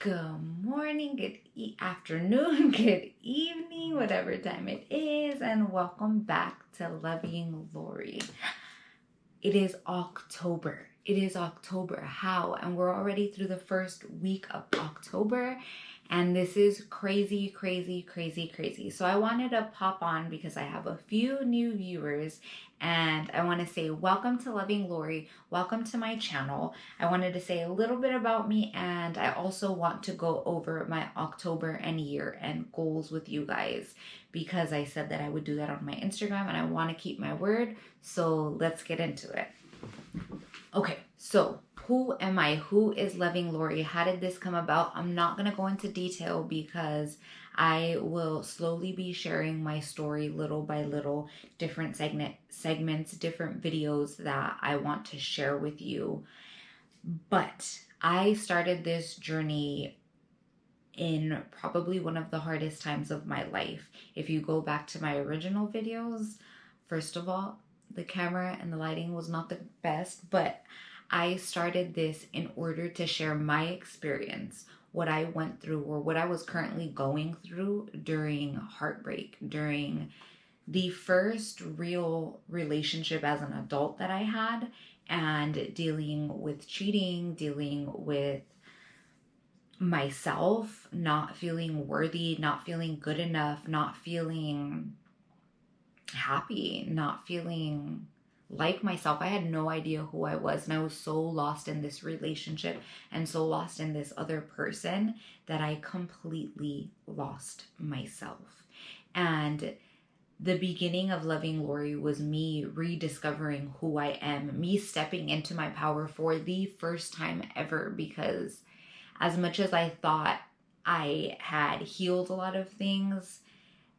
Good morning, good afternoon, good evening, whatever time it is, and welcome back to Loving Lori. It is October. It is October. How? And we're already through the first week of October, and this is crazy, crazy, crazy, crazy. So I wanted to pop on because I have a few new viewers, and I want to say welcome to Loving Lori. Welcome to my channel. I wanted to say a little bit about me, and I also want to go over my October and year-end goals with you guys because I said that I would do that on my Instagram, and I want to keep my word. So let's get into it. Okay, so who am I? Who is Loving Lori? How did this come about? I'm not going to go into detail because I will slowly be sharing my story little by little, different segments, different videos that I want to share with you. But I started this journey in probably one of the hardest times of my life. If you go back to my original videos, first of all, the camera and the lighting was not the best, but I started this in order to share my experience, what I went through or what I was currently going through during heartbreak, during the first real relationship as an adult that I had, and dealing with cheating, dealing with myself, not feeling worthy, not feeling good enough, not feeling happy, not feeling like myself. I had no idea who I was, and I was so lost in this relationship and so lost in this other person that I completely lost myself. And the beginning of Loving Lori was me rediscovering who I am, me stepping into my power for the first time ever, because as much as I thought I had healed a lot of things,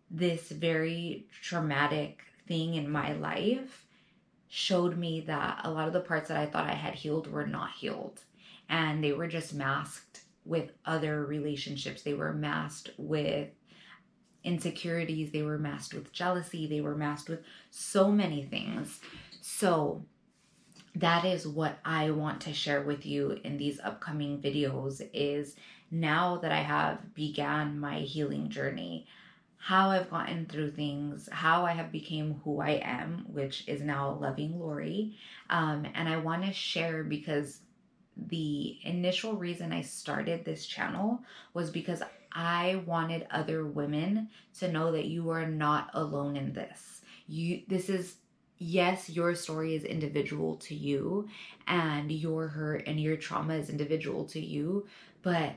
this very traumatic thing in my life showed me that a lot of the parts that I thought I had healed were not healed. And they were just masked with other relationships. They were masked with insecurities. They were masked with jealousy. They were masked with so many things. So that is what I want to share with you in these upcoming videos, is now that I have began my healing journey, how I've gotten through things, how I have become who I am, which is now Loving Lori. And I want to share because the initial reason I started this channel was because I wanted other women to know that you are not alone in this. Yes, your story is individual to you, and your hurt and your trauma is individual to you, but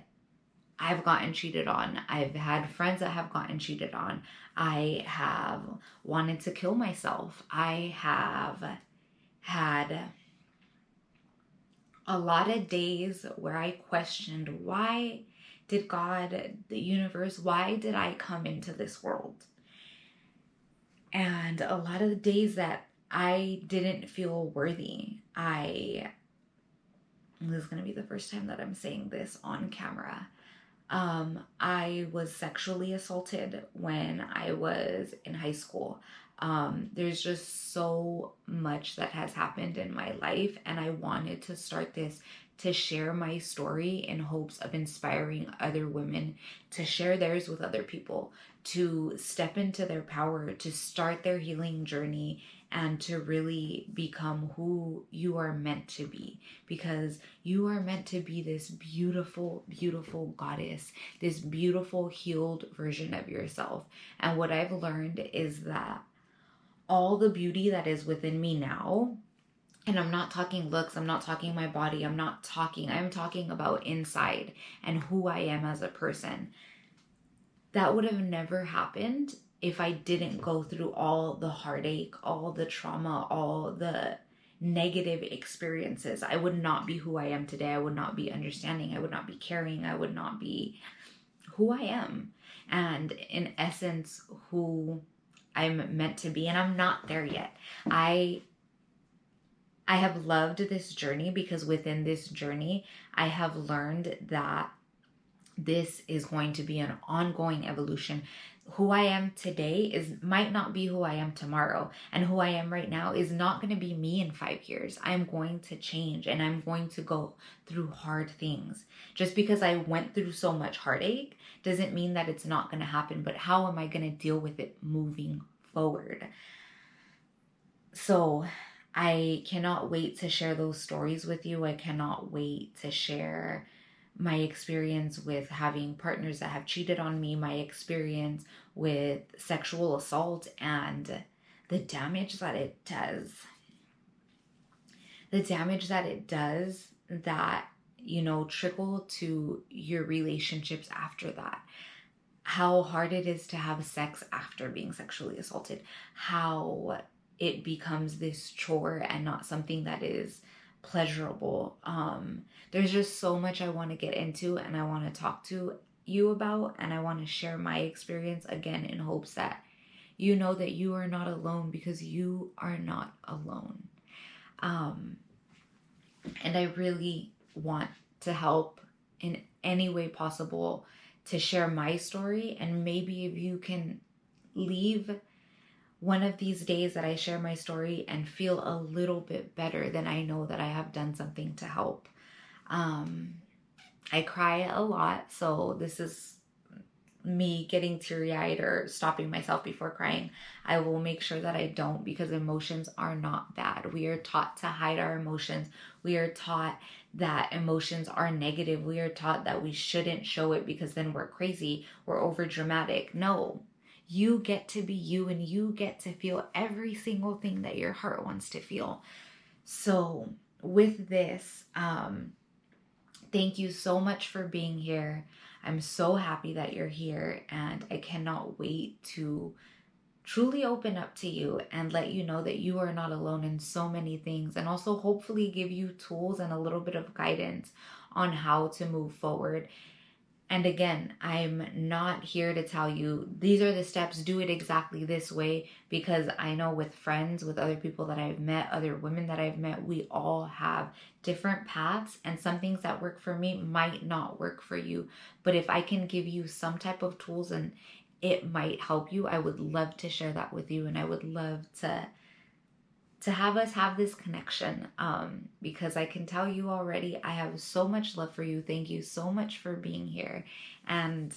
I've gotten cheated on. I've had friends that have gotten cheated on. I have wanted to kill myself. I have had a lot of days where I questioned, why did God, the universe, why did I come into this world? And a lot of the days that I didn't feel worthy. This is going to be the first time that I'm saying this on camera. I was sexually assaulted when I was in high school. There's just so much that has happened in my life, and I wanted to start this to share my story in hopes of inspiring other women to share theirs with other people, to step into their power, to start their healing journey, and to really become who you are meant to be, because you are meant to be this beautiful, beautiful goddess, this beautiful healed version of yourself. And what I've learned is that all the beauty that is within me now, and I'm not talking looks, I'm not talking my body, I'm talking about inside and who I am as a person. That would have never happened if I didn't go through all the heartache, all the trauma, all the negative experiences. I would not be who I am today. I would not be understanding. I would not be caring. I would not be who I am. And in essence, who I'm meant to be. And I'm not there yet. I have loved this journey because within this journey, I have learned that this is going to be an ongoing evolution. who I am today might not be who I am tomorrow. And who I am right now is not going to be me in 5 years. I'm going to change and I'm going to go through hard things. Just because I went through so much heartache doesn't mean that it's not going to happen, but how am I going to deal with it moving forward? So I cannot wait to share those stories with you. I cannot wait to share my experience with having partners that have cheated on me, my experience with sexual assault, and the damage that it does. The damage that it does that, trickle to your relationships after that. How hard it is to have sex after being sexually assaulted. How it becomes this chore and not something that is pleasurable. There's just so much I want to get into and I want to talk to you about, and I want to share my experience again in hopes that you know that you are not alone, because you are not alone. And I really want to help in any way possible to share my story, and maybe if you can leave one of these days that I share my story and feel a little bit better, then I know that I have done something to help. I cry a lot, so this is me getting teary-eyed or stopping myself before crying. I will make sure that I don't, because emotions are not bad. We are taught to hide our emotions. We are taught that emotions are negative. We are taught that we shouldn't show it because then we're crazy, we're over dramatic. No, you get to be you, and you get to feel every single thing that your heart wants to feel. So with this, thank you so much for being here. I'm so happy that you're here, and I cannot wait to truly open up to you and let you know that you are not alone in so many things, and also hopefully give you tools and a little bit of guidance on how to move forward. And again, I'm not here to tell you these are the steps, do it exactly this way, because I know with friends, with other people that I've met, other women that I've met, we all have different paths, and some things that work for me might not work for you. But if I can give you some type of tools and it might help you, I would love to share that with you, and I would love to have us have this connection, because I can tell you already, I have so much love for you. Thank you so much for being here, and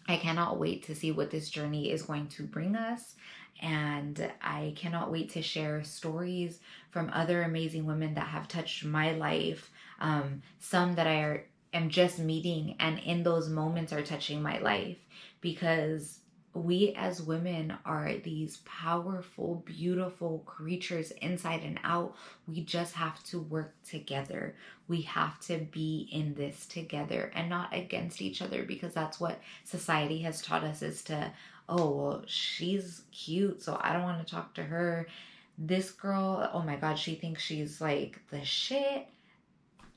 I cannot wait to see what this journey is going to bring us, and I cannot wait to share stories from other amazing women that have touched my life, some that I am just meeting and in those moments are touching my life, because we as women are these powerful, beautiful creatures inside and out. We just have to work together. We have to be in this together and not against each other, because that's what society has taught us, is to, oh, well, she's cute, so I don't want to talk to her. This girl, oh my God, she thinks she's like the shit.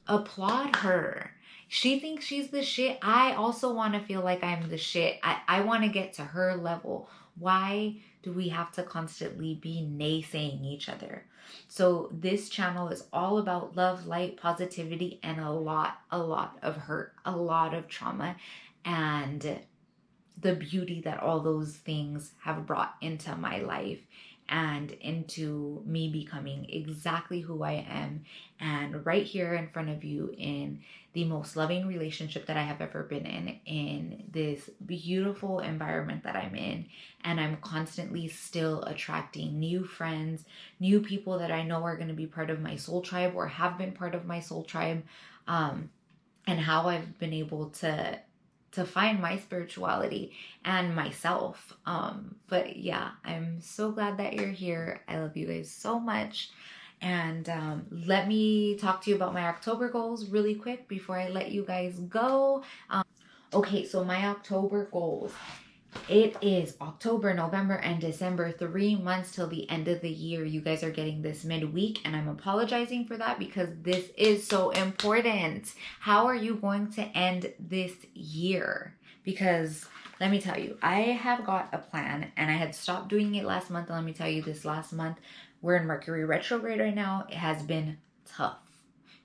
Applaud her. She thinks she's the shit. I also want to feel like I'm the shit. I want to get to her level. Why do we have to constantly be naysaying each other? So this channel is all about love, light, positivity, and a lot of hurt, a lot of trauma, and the beauty that all those things have brought into my life and into me becoming exactly who I am, and right here in front of you in the most loving relationship that I have ever been in this beautiful environment that I'm in. And I'm constantly still attracting new friends, new people that I know are going to be part of my soul tribe or have been part of my soul tribe, and how I've been able to find my spirituality and myself. But yeah, I'm so glad that you're here. I love you guys so much. And let me talk to you about my October goals really quick before I let you guys go. Okay, so my October goals. It is October, November, and December, 3 months till the end of the year. You guys are getting this midweek, and I'm apologizing for that because this is so important. How are you going to end this year? Because let me tell you, I have got a plan, and I had stopped doing it last month. And let me tell you, this last month, we're in Mercury retrograde right now. It has been tough.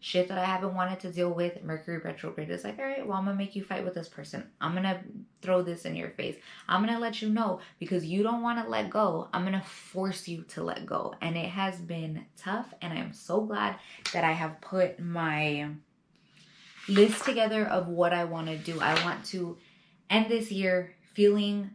shit that I haven't wanted to deal with. Mercury retrograde is like, all right, well, I'm gonna make you fight with this person. I'm gonna throw this in your face. I'm gonna let you know because you don't want to let go. I'm gonna force you to let go. And it has been tough, and I'm so glad that I have put my list together of what I want to do. I want to end this year feeling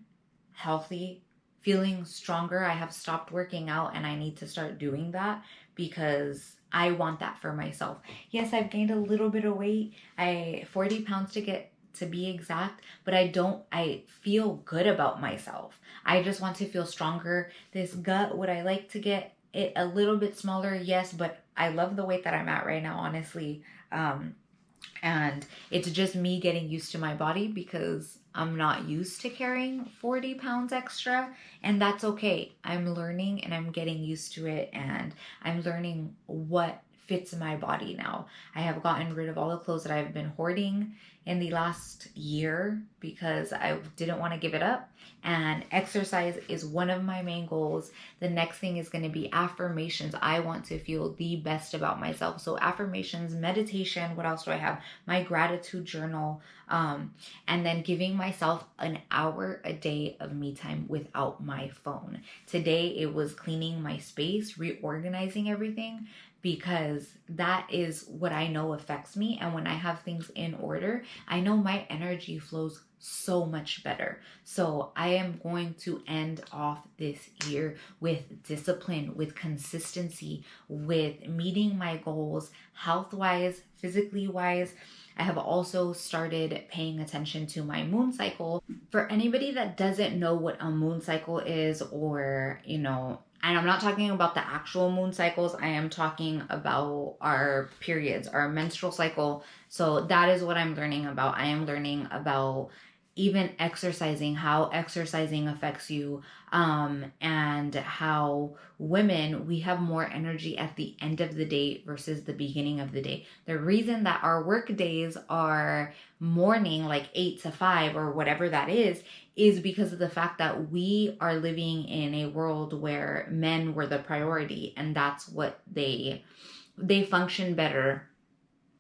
healthy, feeling stronger. I have stopped working out and I need to start doing that because I want that for myself. Yes, I've gained a little bit of weight. 40 pounds to be exact, but I feel good about myself. I just want to feel stronger. This gut, would I like to get it a little bit smaller? Yes, but I love the weight that I'm at right now, honestly. And it's just me getting used to my body because I'm not used to carrying 40 pounds extra, and that's okay. I'm learning and I'm getting used to it, and I'm learning what fits my body now. I have gotten rid of all the clothes that I've been hoarding in the last year because I didn't want to give it up. And exercise is one of my main goals. The next thing is going to be affirmations. I want to feel the best about myself. So affirmations, meditation, what else do I have? My gratitude journal, and then giving myself an hour a day of me time without my phone. Today it was cleaning my space, reorganizing everything, because that is what I know affects me. And when I have things in order, I know my energy flows so much better. So I am going to end off this year with discipline, with consistency, with meeting my goals, health-wise, physically wise. I have also started paying attention to my moon cycle. For anybody that doesn't know what a moon cycle is, or, and I'm not talking about the actual moon cycles, I am talking about our periods, our menstrual cycle. So that is what I'm learning about. I am learning about even exercising, how exercising affects you, and how women, we have more energy at the end of the day versus the beginning of the day. The reason that our work days are morning, like 8 to 5 or whatever that is because of the fact that we are living in a world where men were the priority, and that's what they function better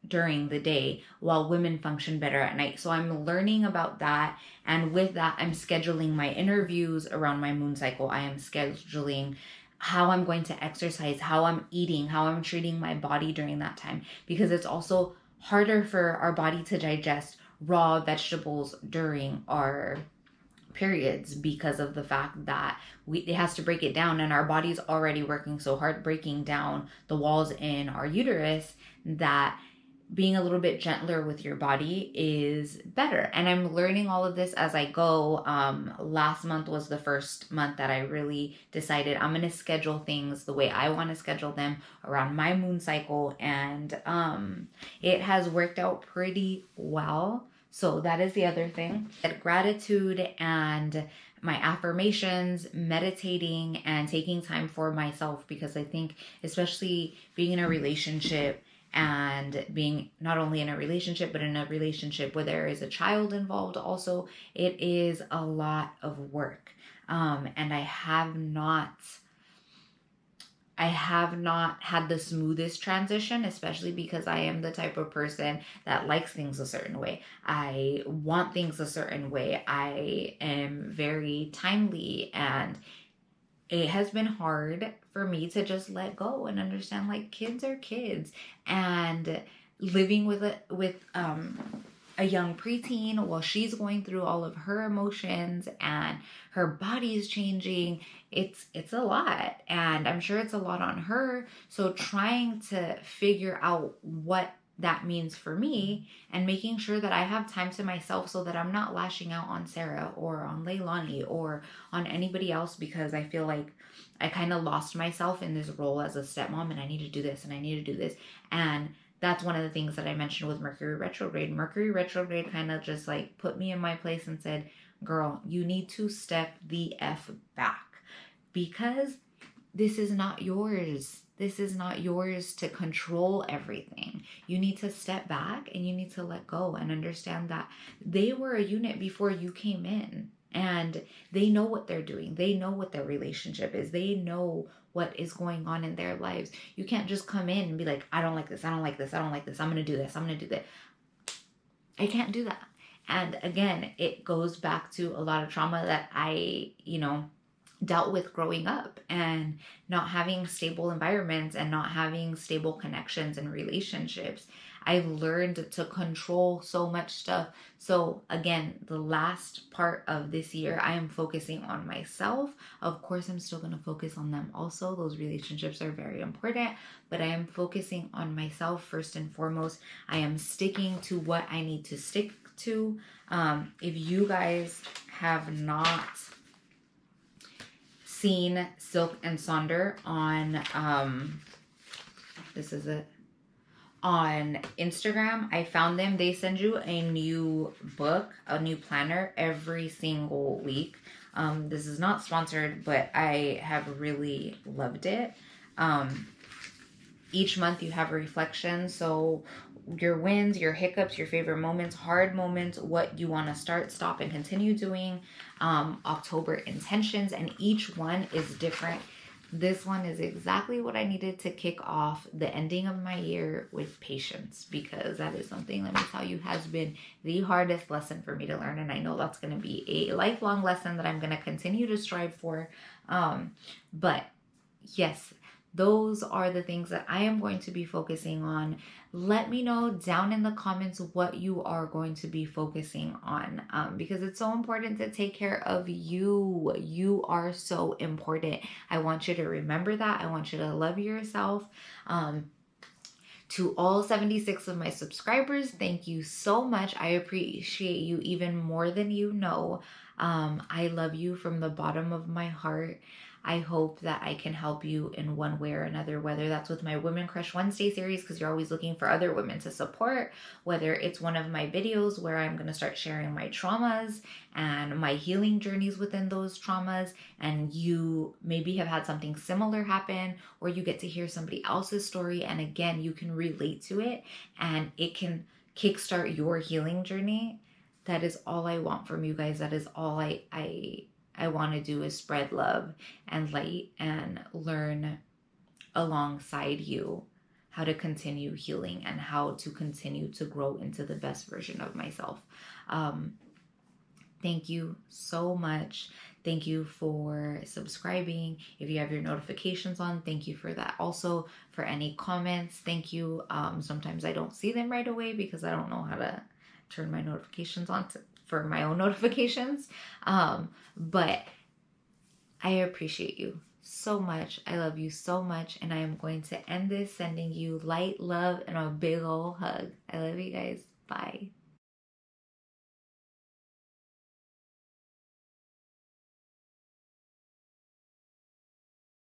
during the day, while women function better at night. So I'm learning about that, and with that I'm scheduling my interviews around my moon cycle. I am scheduling how I'm going to exercise, how I'm eating, how I'm treating my body during that time, because it's also harder for our body to digest raw vegetables during our periods because of the fact that it has to break it down, and our body's already working so hard breaking down the walls in our uterus that being a little bit gentler with your body is better. And I'm learning all of this as I go. Last month was the first month that I really decided I'm going to schedule things the way I want to schedule them around my moon cycle. And it has worked out pretty well. So that is the other thing. Gratitude and my affirmations, meditating, and taking time for myself, because I think especially being in a relationship, and being not only in a relationship, but in a relationship where there is a child involved also, it is a lot of work. And I have not had the smoothest transition, especially because I am the type of person that likes things a certain way. I want things a certain way. I am very timely, and it has been hard for me to just let go and understand, like, kids are kids, and living with a young preteen while she's going through all of her emotions and her body's changing, it's a lot, and I'm sure it's a lot on her. So trying to figure out what that means for me, and making sure that I have time to myself so that I'm not lashing out on Sarah or on Leilani or on anybody else, because I feel like I kind of lost myself in this role as a stepmom, and I need to do this and I need to do this. And that's one of the things that I mentioned with Mercury retrograde. Mercury retrograde kind of just like put me in my place and said, girl, you need to step the F back, because this is not yours. This is not yours to control everything. You need to step back and you need to let go and understand that they were a unit before you came in. and they know what they're doing. They know what their relationship is. They know what is going on in their lives. You can't just come in and be like, I don't like this. I don't like this. I don't like this. I'm going to do this. I'm going to do that. I can't do that. And again, it goes back to a lot of trauma that I, dealt with growing up, and not having stable environments and not having stable connections and relationships. I learned to control so much stuff. So again, the last part of this year, I am focusing on myself. Of course, I'm still going to focus on them also. Those relationships are very important, but I am focusing on myself first and foremost. I am sticking to what I need to stick to. If you guys have not seen Silk and Sonder on, this is it, on Instagram, I found them. They send you a new book, a new planner every single week. This is not sponsored, but I have really loved it. Each month you have a reflection. So your wins, your hiccups, your favorite moments, hard moments, what you want to start, stop, and continue doing. October intentions, and each one is different. This one is exactly what I needed to kick off the ending of my year with patience, because that is something, let me tell you, has been the hardest lesson for me to learn. And I know that's going to be a lifelong lesson that I'm going to continue to strive for. But yes, those are the things that I am going to be focusing on. Let me know down in the comments what you are going to be focusing on, because it's so important to take care of you. You are so important. I want you to remember that. I want you to love yourself. To all 76 of my subscribers, thank you so much. I appreciate you even more than you know. I love you from the bottom of my heart. I hope that I can help you in one way or another, whether that's with my Women Crush Wednesday series, because you're always looking for other women to support, whether it's one of my videos where I'm going to start sharing my traumas and my healing journeys within those traumas, and you maybe have had something similar happen, or you get to hear somebody else's story, and again, you can relate to it, and it can kickstart your healing journey. That is all I want from you guys. That is all I want to do, is spread love and light and learn alongside you how to continue healing and how to continue to grow into the best version of myself. Thank you so much. Thank you for subscribing. If you have your notifications on, thank you for that. Also, for any comments, thank you. Sometimes I don't see them right away because I don't know how to turn my notifications on for my own notifications. But I appreciate you so much. I love you so much. And I am going to end this sending you light, love, and a big old hug. I love you guys. Bye.